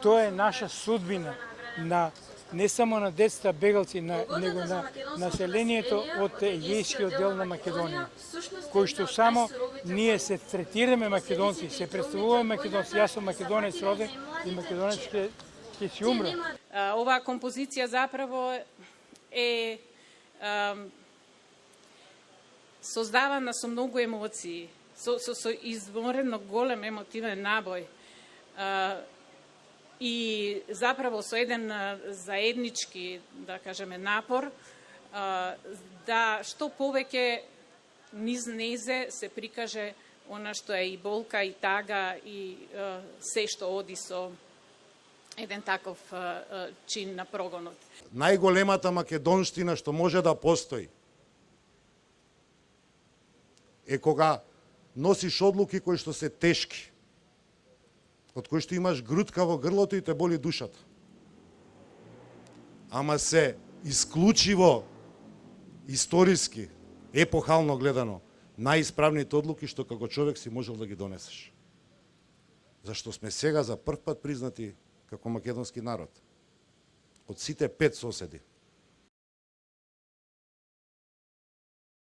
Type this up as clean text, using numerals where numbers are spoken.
тоа е наша судбина на не само на децата бегалци, него на населението од Егејскиот дел на Македонија, кој што само ние се третираме македонци, се представуваме македонци, јас сум македонец роден и македонец ќе си умре. Оваа композиција заправо е создавана со многу емоции, со изморено голем емотивен набој. И заправо со еден заеднички, да кажеме, напор, да што повеќе низ незе се прикаже она што е и болка, и тага, и се што оди со еден таков чин на прогонот. Најголемата македонштина што може да постои е кога носиш одлуки кои што се тешки, од кои што имаш грудка во грлото и те боли душата. Ама се исклучиво историски, епохално гледано, најисправните одлуки што како човек си можел да ги донесеш. Зашто сме сега за прв пат признати како македонски народ од сите 5 соседи.